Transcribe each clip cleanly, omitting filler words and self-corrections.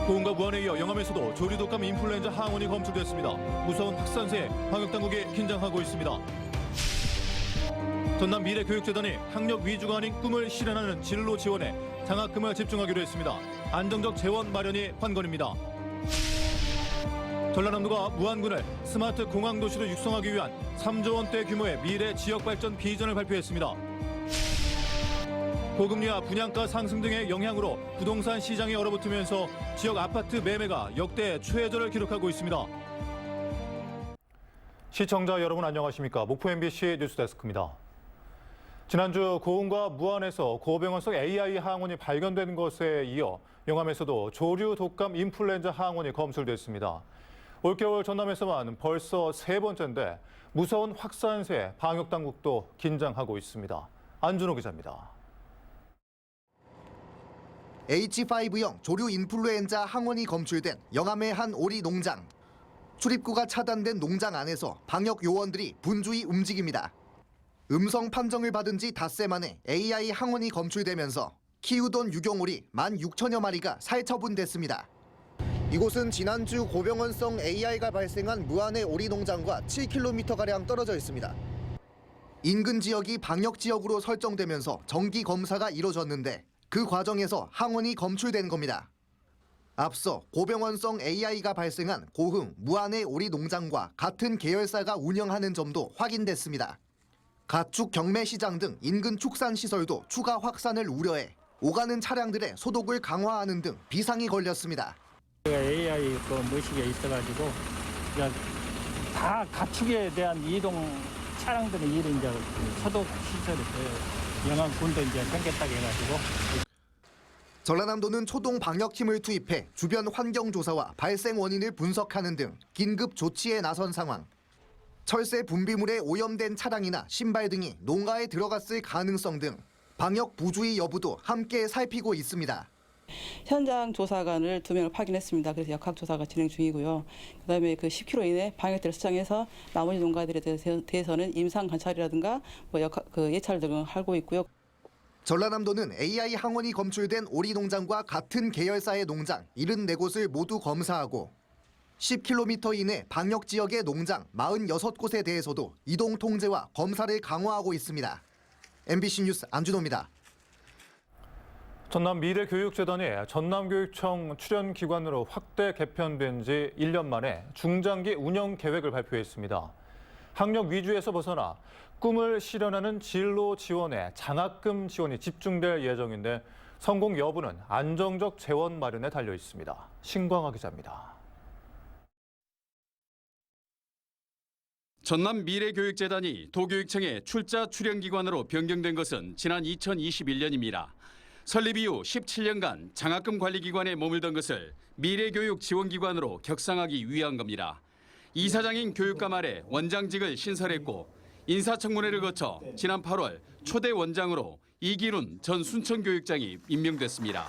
고흥과 무안에 이어 영암에서도 조류 독감 인플루엔자 항원이 검출됐습니다. 무서운 확산세에 방역당국이 긴장하고 있습니다. 전남 미래교육재단이 학력 위주가 아닌 꿈을 실현하는 진로 지원에 장학금을 집중하기로 했습니다. 안정적 재원 마련이 관건입니다. 전라남도가 무안군을 스마트 공항 도시로 육성하기 위한 3조 원대 규모의 미래 지역 발전 비전을 발표했습니다. 고금리와 분양가 상승 등의 영향으로 부동산 시장이 얼어붙으면서 지역 아파트 매매가 역대 최저를 기록하고 있습니다. 시청자 여러분 안녕하십니까? 목포 MBC 뉴스데스크입니다. 지난주 고흥과 무안에서 고병원 속 AI 항원이 발견된 것에 이어 영암에서도 조류 독감 인플루엔자 항원이 검출됐습니다. 올겨울 전남에서만 벌써 세 번째인데 무서운 확산세에 방역당국도 긴장하고 있습니다. 안준호 기자입니다. H5형 조류 인플루엔자 항원이 검출된 영암의 한 오리 농장. 출입구가 차단된 농장 안에서 방역 요원들이 분주히 움직입니다. 음성 판정을 받은 지 닷새 만에 AI 항원이 검출되면서 키우던 유경오리 16,000여 마리가 살처분됐습니다. 이곳은 지난주 고병원성 AI가 발생한 무안의 오리 농장과 7km가량 떨어져 있습니다. 인근 지역이 방역 지역으로 설정되면서 정기 검사가 이뤄졌는데 그 과정에서 항원이 검출된 겁니다. 앞서 고병원성 AI가 발생한 고흥, 무안의 오리 농장과 같은 계열사가 운영하는 점도 확인됐습니다. 가축 경매시장 등 인근 축산시설도 추가 확산을 우려해 오가는 차량들의 소독을 강화하는 등 비상이 걸렸습니다. AI 머시기가 있어가지고 다 가축에 대한 이동 차량들의 일이 이제 소독 시설이 영암군도 이제 생겼다고 해가지고. 전라남도는 초동 방역팀을 투입해 주변 환경 조사와 발생 원인을 분석하는 등 긴급 조치에 나선 상황. 철새 분비물에 오염된 차량이나 신발 등이 농가에 들어갔을 가능성 등 방역 부주의 여부도 함께 살피고 있습니다. 현장 조사관을 2명을 파견했습니다. 그래서 역학 조사가 진행 중이고요. 그다음에 그 10km 이내 방역대를 수정해서 나머지 농가들에 대해서는 임상 관찰이라든가 예찰 등을 하고 있고요. 전라남도는 AI 항원이 검출된 오리 농장과 같은 계열사의 농장 74곳을 모두 검사하고 10km 이내 방역 지역의 농장 46곳에 대해서도 이동 통제와 검사를 강화하고 있습니다. MBC 뉴스 안준호입니다. 전남 미래교육재단이 전남교육청 출연기관으로 확대 개편된 지 1년 만에 중장기 운영 계획을 발표했습니다. 학력 위주에서 벗어나 꿈을 실현하는 진로 지원에 장학금 지원이 집중될 예정인데 성공 여부는 안정적 재원 마련에 달려 있습니다. 신광하 기자입니다. 전남 미래교육재단이 도교육청의 출자 출연기관으로 변경된 것은 지난 2021년입니다. 설립 이후 17년간 장학금 관리기관에 머물던 것을 미래교육 지원기관으로 격상하기 위한 겁니다. 이사장인 교육감 아래 원장직을 신설했고 인사청문회를 거쳐 지난 8월 초대 원장으로 이기룬 전 순천교육장이 임명됐습니다.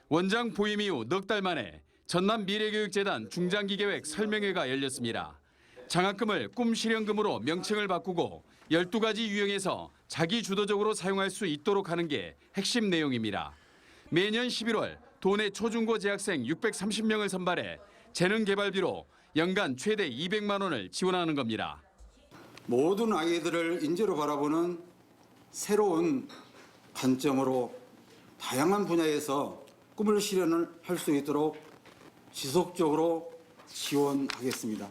원장 부임 이후 넉 달 만에 전남 미래교육재단 중장기 계획 설명회가 열렸습니다. 장학금을 꿈실현금으로 명칭을 바꾸고 12가지 유형에서 자기 주도적으로 사용할 수 있도록 하는 게 핵심 내용입니다. 매년 11월 도내 초중고 재학생 630명을 선발해 재능 개발비로 연간 최대 200만 원을 지원하는 겁니다. 모든 아이들을 인재로 바라보는 새로운 관점으로 다양한 분야에서 꿈을 실현을 할 수 있도록 지속적으로 지원하겠습니다.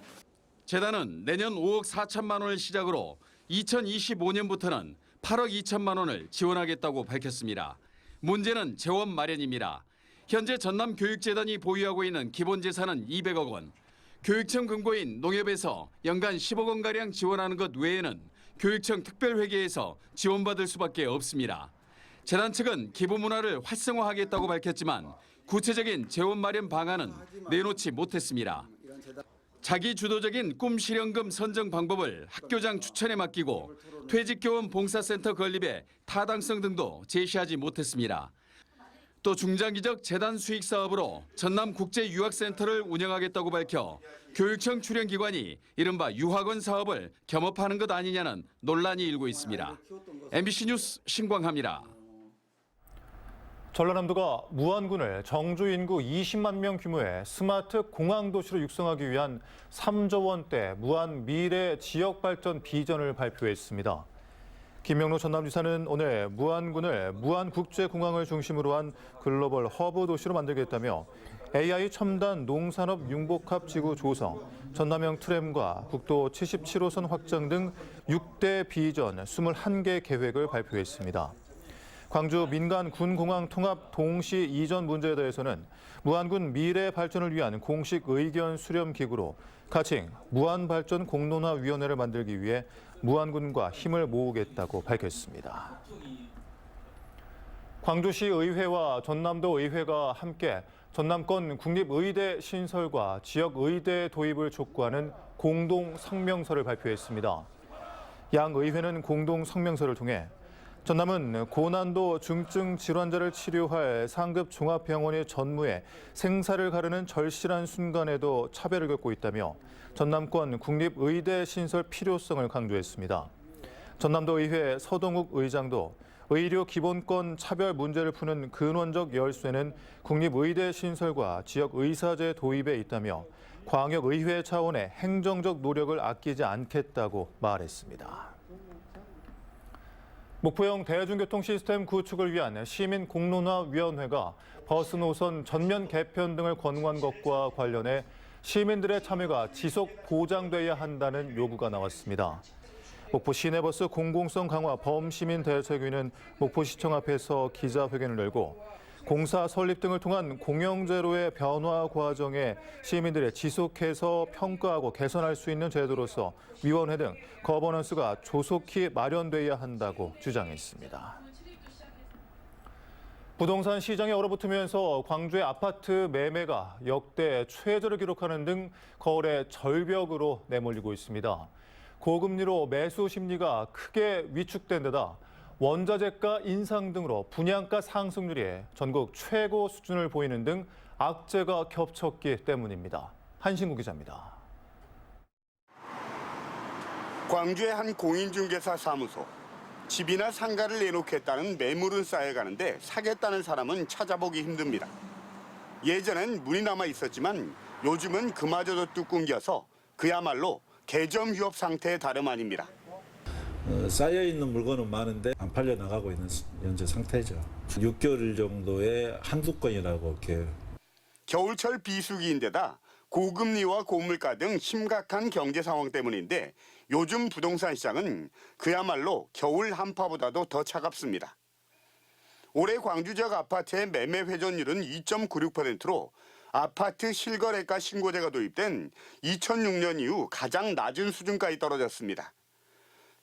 재단은 내년 5억 4천만 원을 시작으로 2025년부터는 8억 2천만 원을 지원하겠다고 밝혔습니다. 문제는 재원 마련입니다. 현재 전남교육재단이 보유하고 있는 기본 재산은 200억 원. 교육청 금고인 농협에서 연간 10억 원가량 지원하는 것 외에는 교육청 특별회계에서 지원받을 수밖에 없습니다. 재단 측은 기부문화를 활성화하겠다고 밝혔지만 구체적인 재원 마련 방안은 내놓지 못했습니다. 자기 주도적인 꿈실현금 선정 방법을 학교장 추천에 맡기고 퇴직교원 봉사센터 건립의 타당성 등도 제시하지 못했습니다. 또 중장기적 재단 수익 사업으로 전남국제유학센터를 운영하겠다고 밝혀 교육청 출연기관이 이른바 유학원 사업을 겸업하는 것 아니냐는 논란이 일고 있습니다. MBC 뉴스 신광하입니다. 전라남도가 무안군을 정주 인구 20만 명 규모의 스마트 공항 도시로 육성하기 위한 3조 원대 무안 미래 지역 발전 비전을 발표했습니다. 김명로 전남지사는 오늘 무안군을 무안국제공항을 중심으로 한 글로벌 허브 도시로 만들겠다며 AI 첨단 농산업 융복합 지구 조성, 전남형 트램과 국도 77호선 확장 등 6대 비전 21개 계획을 발표했습니다. 광주 민간 군공항 통합 동시 이전 문제에 대해서는 무안군 미래 발전을 위한 공식 의견 수렴 기구로 가칭 무안발전 공론화위원회를 만들기 위해 무안군과 힘을 모으겠다고 밝혔습니다. 광주시 의회와 전남도 의회가 함께 전남권 국립의대 신설과 지역의대 도입을 촉구하는 공동 성명서를 발표했습니다. 양 의회는 공동 성명서를 통해 전남은 고난도 중증 질환자를 치료할 상급 종합병원의 전무에 생사를 가르는 절실한 순간에도 차별을 겪고 있다며 전남권 국립의대 신설 필요성을 강조했습니다. 전남도 의회 서동욱 의장도 의료 기본권 차별 문제를 푸는 근원적 열쇠는 국립의대 신설과 지역의사제 도입에 있다며 광역의회 차원의 행정적 노력을 아끼지 않겠다고 말했습니다. 목포형 대중교통 시스템 구축을 위한 시민공론화위원회가 버스 노선 전면 개편 등을 권고한 것과 관련해 시민들의 참여가 지속 보장돼야 한다는 요구가 나왔습니다. 목포 시내버스 공공성 강화 범시민대책위는 목포시청 앞에서 기자회견을 열고 공사 설립 등을 통한 공영제로의 변화 과정에 시민들의 지속해서 평가하고 개선할 수 있는 제도로서 위원회 등 거버넌스가 조속히 마련돼야 한다고 주장했습니다. 부동산 시장이 얼어붙으면서 광주의 아파트 매매가 역대 최저를 기록하는 등 거래 절벽으로 내몰리고 있습니다. 고금리로 매수 심리가 크게 위축된 데다 원자재가 인상 등으로 분양가 상승률이 전국 최고 수준을 보이는 등 악재가 겹쳤기 때문입니다. 한신구 기자입니다. 광주의 한 공인중개사 사무소. 집이나 상가를 내놓겠다는 매물은 쌓여가는데 사겠다는 사람은 찾아보기 힘듭니다. 예전엔 문이 남아 있었지만 요즘은 그마저도 뚝 끊겨서 그야말로 개점 휴업 상태의 다름 아닙니다. 쌓여있는 물건은 많은데 안 팔려 나가고 있는 현재 상태죠. 6개월 정도의 한두 건이라고 이렇게. 겨울철 비수기인데다 고금리와 고물가 등 심각한 경제 상황 때문인데 요즘 부동산 시장은 그야말로 겨울 한파보다도 더 차갑습니다. 올해 광주 지역 아파트의 매매 회전율은 2.96%로 아파트 실거래가 신고제가 도입된 2006년 이후 가장 낮은 수준까지 떨어졌습니다.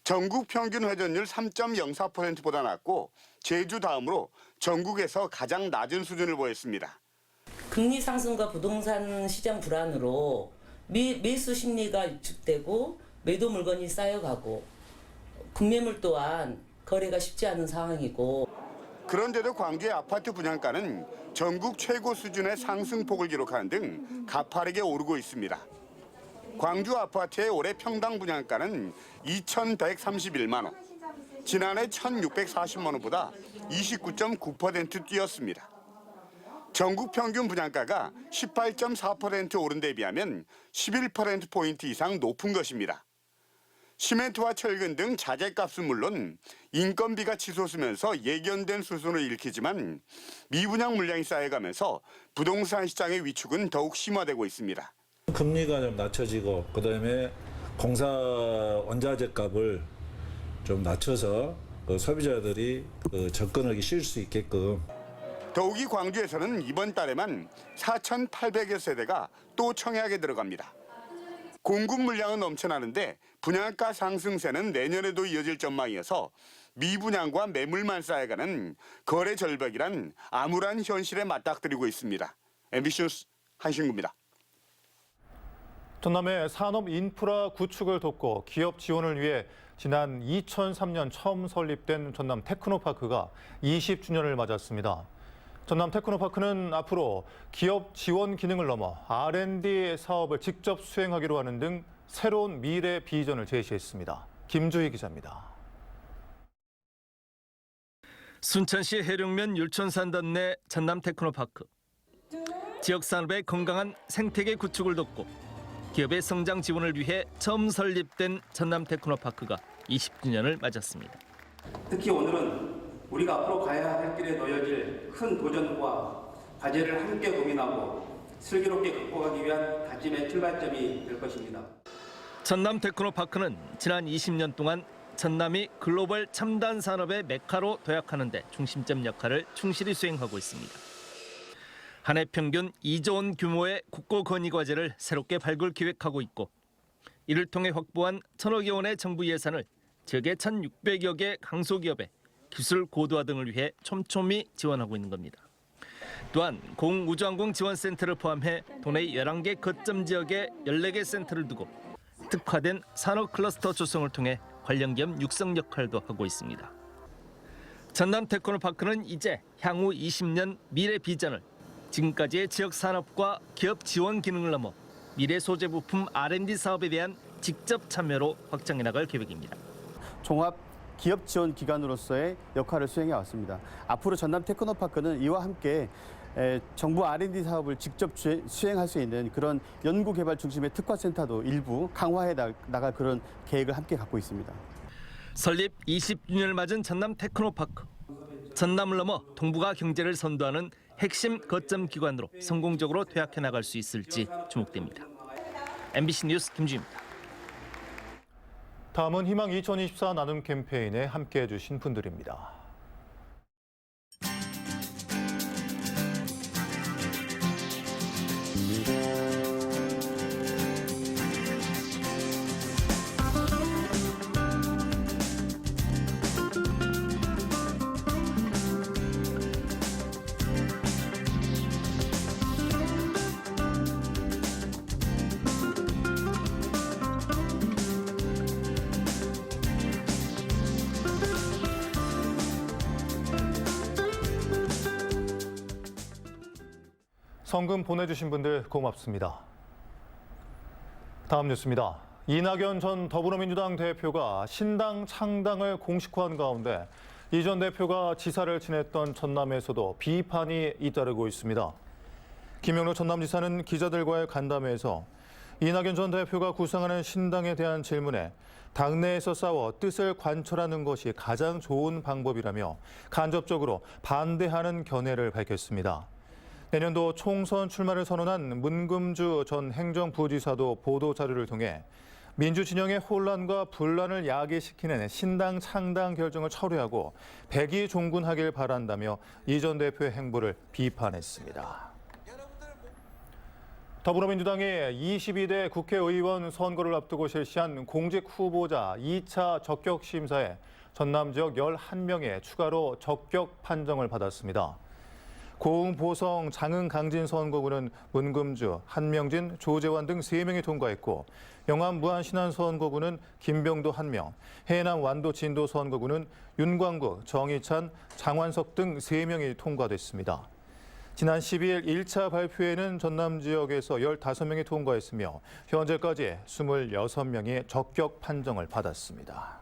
전국 평균 회전율 3.04%보다 낮고 제주 다음으로 전국에서 가장 낮은 수준을 보였습니다. 금리 상승과 부동산 시장 불안으로 매수 심리가 위축되고 매도 물건이 쌓여가고 급매물 또한 거래가 쉽지 않은 상황이고. 그런데도 광주의 아파트 분양가는 전국 최고 수준의 상승폭을 기록하는 등 가파르게 오르고 있습니다. 광주 아파트의 올해 평당 분양가는 2,131만 원, 지난해 1,640만 원보다 29.9% 뛰었습니다. 전국 평균 분양가가 18.4% 오른 데 비하면 11%포인트 이상 높은 것입니다. 시멘트와 철근 등 자재값은 물론 인건비가 치솟으면서 예견된 수순을 일으키지만 미분양 물량이 쌓여가면서 부동산 시장의 위축은 더욱 심화되고 있습니다. 금리가 좀 낮춰지고 그다음에 공사 원자재 값을 좀 낮춰서 소비자들이 접근하기 쉬울 수 있게끔. 더욱이 광주에서는 이번 달에만 4,800여 세대가 또 청약에 들어갑니다. 공급 물량은 넘쳐나는데 분양가 상승세는 내년에도 이어질 전망이어서 미분양과 매물만 쌓여가는 거래 절벽이란 암울한 현실에 맞닥뜨리고 있습니다. MBC 뉴스 한신구입니다. 전남의 산업 인프라 구축을 돕고 기업 지원을 위해 지난 2003년 처음 설립된 전남 테크노파크가 20주년을 맞았습니다. 전남 테크노파크는 앞으로 기업 지원 기능을 넘어 R&D 사업을 직접 수행하기로 하는 등 새로운 미래 비전을 제시했습니다. 김주희 기자입니다. 순천시 해룡면 율촌산단 내 전남 테크노파크. 지역 산업의 건강한 생태계 구축을 돕고 기업의 성장 지원을 위해 처음 설립된 전남 테크노파크가 20주년을 맞았습니다. 특히 오늘은 우리가 앞으로 가야 할 길에 놓여질 큰 도전과 과제를 함께 고민하고 슬기롭게 극복하기 위한 다짐의 출발점이 될 것입니다. 전남 테크노파크는 지난 20년 동안 전남이 글로벌 첨단 산업의 메카로 도약하는 데 중심점 역할을 충실히 수행하고 있습니다. 한 해 평균 2조 원 규모의 국고 건의 과제를 새롭게 발굴 기획하고 있고 이를 통해 확보한 1,000억여 원의 정부 예산을 지역의 1,600여 개 강소기업의 기술 고도화 등을 위해 촘촘히 지원하고 있는 겁니다. 또한 공우주항공 지원센터를 포함해 도내 11개 거점 지역에 14개 센터를 두고 특화된 산업 클러스터 조성을 통해 관련 기업 육성 역할도 하고 있습니다. 전남 테크노파크는 이제 향후 20년 미래 비전을 지금까지의 지역 산업과 기업 지원 기능을 넘어 미래 소재 부품 R&D 사업에 대한 직접 참여로 확장해 나갈 계획입니다. 종합 기업 지원 기관으로서의 역할을 수행해 왔습니다. 앞으로 전남 테크노파크는 이와 함께 정부 R&D 사업을 직접 수행할 수 있는 그런 연구개발 중심의 특화센터도 일부 강화해 나갈 그런 계획을 함께 갖고 있습니다. 설립 20주년을 맞은 전남 테크노파크. 전남을 넘어 동북아 경제를 선도하는 핵심 거점 기관으로 성공적으로 도약해 나갈 수 있을지 주목됩니다. MBC 뉴스 김주희입니다. 다음은 희망 2024 나눔 캠페인에 함께해 주신 분들입니다. 성금 보내주신 분들 고맙습니다. 다음 뉴스입니다. 이낙연 전 더불어민주당 대표가 신당 창당을 공식화한 가운데 이 전 대표가 지사를 지냈던 전남에서도 비판이 잇따르고 있습니다. 김영로 전남지사는 기자들과의 간담회에서 이낙연 전 대표가 구상하는 신당에 대한 질문에 당내에서 싸워 뜻을 관철하는 것이 가장 좋은 방법이라며 간접적으로 반대하는 견해를 밝혔습니다. 내년도 총선 출마를 선언한 문금주 전 행정부지사도 보도자료를 통해 민주진영의 혼란과 분란을 야기시키는 신당 창당 결정을 철회하고 백의종군하길 바란다며 이 전 대표의 행보를 비판했습니다. 더불어민주당이 22대 국회의원 선거를 앞두고 실시한 공직 후보자 2차 적격 심사에 전남 지역 11명의 추가로 적격 판정을 받았습니다. 고흥, 보성, 장흥, 강진 선거구는 문금주, 한명진, 조재환 등 3명이 통과했고 영암, 무안, 신안 선거구는 김병도 1명, 해남, 완도, 진도 선거구는 윤광국, 정희찬, 장완석 등 3명이 통과됐습니다. 지난 12일 1차 발표에는 전남 지역에서 15명이 통과했으며 현재까지 26명이 적격 판정을 받았습니다.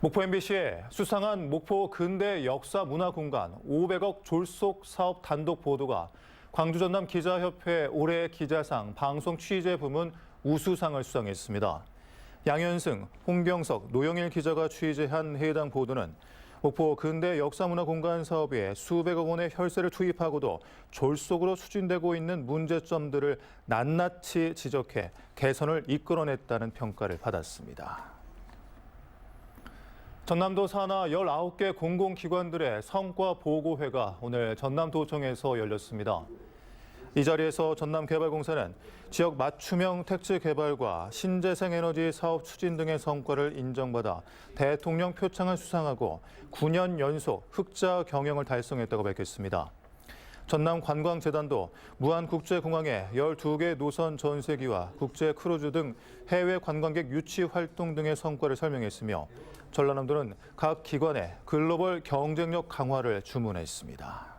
목포 MBC의 수상한 목포 근대 역사 문화 공간 500억 졸속 사업 단독 보도가 광주 전남 기자협회 올해 기자상 방송 취재 부문 우수상을 수상했습니다. 양현승, 홍경석, 노영일 기자가 취재한 해당 보도는 목포 근대 역사 문화 공간 사업에 수백억 원의 혈세를 투입하고도 졸속으로 추진되고 있는 문제점들을 낱낱이 지적해 개선을 이끌어냈다는 평가를 받았습니다. 전남도 산하 19개 공공기관들의 성과 보고회가 오늘 전남도청에서 열렸습니다. 이 자리에서 전남개발공사는 지역 맞춤형 택지 개발과 신재생에너지 사업 추진 등의 성과를 인정받아 대통령 표창을 수상하고 9년 연속 흑자 경영을 달성했다고 밝혔습니다. 전남관광재단도 무안국제공항의 12개 노선 전세기와 국제 크루즈 등 해외 관광객 유치 활동 등의 성과를 설명했으며 전라남도는 각 기관의 글로벌 경쟁력 강화를 주문했습니다.